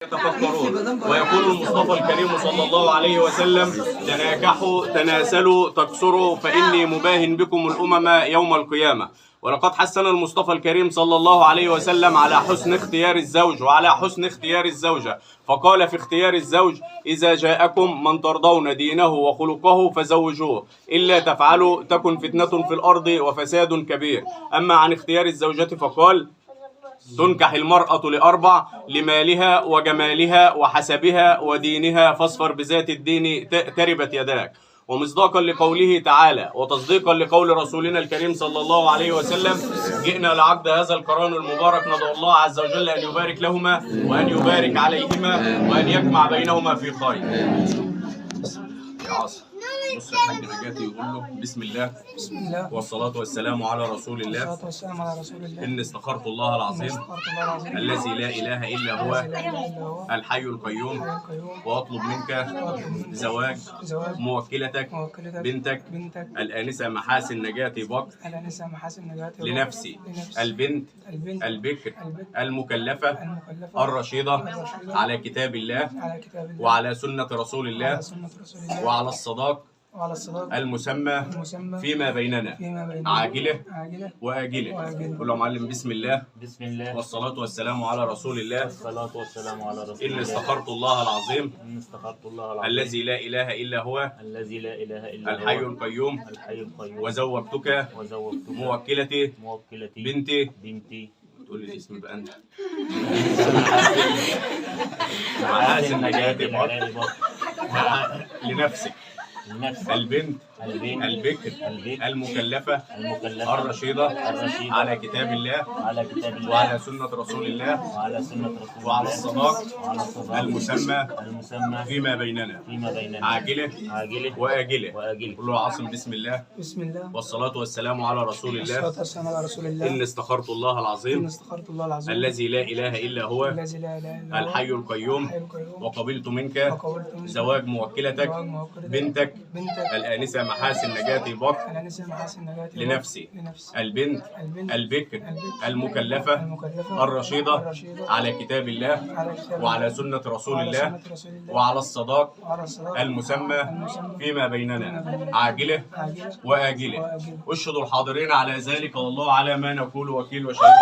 يتفكرون. ويقول المصطفى الكريم صلى الله عليه وسلم: تناكحوا تناسلوا تكسروا فإني مباهن بكم الأمم يوم القيامة. ولقد حثنا المصطفى الكريم صلى الله عليه وسلم على حسن اختيار الزوج وعلى حسن اختيار الزوجة، فقال في اختيار الزوج: إذا جاءكم من ترضون دينه وخلقه فزوجوه، إلا تفعلوا تكن فتنة في الأرض وفساد كبير. أما عن اختيار الزوجة فقال: تنكح المرأة لأربع: لمالها وجمالها وحسبها ودينها، فاصفر بذات الدين تربت يداك. ومصداقا لقوله تعالى وتصديقا لقول رسولنا الكريم صلى الله عليه وسلم: جئنا لعقد هذا القران المبارك، ندعو الله عز وجل أن يبارك لهما وأن يبارك عليهما وأن يجمع بينهما في خير. يا عاصم بص الحاج نجاتي يقول له: بسم الله والصلاة والسلام على رسول الله. إن استخرت الله العظيم الذي لا إله إلا هو الحي القيوم، وأطلب منك زواج موكلتك بنتك الآنسة محاسن نجاتي بكر لنفسي البنت البكر المكلفة الرشيدة على كتاب الله وعلى سنة رسول الله وعلى الصداق المسمى فيما بيننا عاجله وآجله. قل له: معلم بسم الله والصلاة والسلام على رسول الله. إن استخرت الله العظيم الذي لا إله إلا هو الحي القيوم، وزوجتك موكلتي بنتي. تقول لي الاسم بقى أنت. محاسن نجاتي لنفسك البنت البكر المكلفة الرشيدة على كتاب الله وعلى سنة رسول الله وعلى الصداق المسمى فيما بيننا عاجله وآجله. قل له: عاصم بسم الله والصلاة والسلام على رسول الله. إن استخرت الله العظيم الذي لا إله إلا هو الحي القيوم، وقبلت منك زواج موكلتك بنتك الآنسة محاسن نجاتي بكر لنفسي البنت البكر المكلفة الرشيدة على كتاب الله وعلى سنة رسول الله وعلى الصداق المسمى فيما بيننا عاجله وآجله. أشهد الحاضرين على ذلك، والله على ما نقول وكيل وشهيد.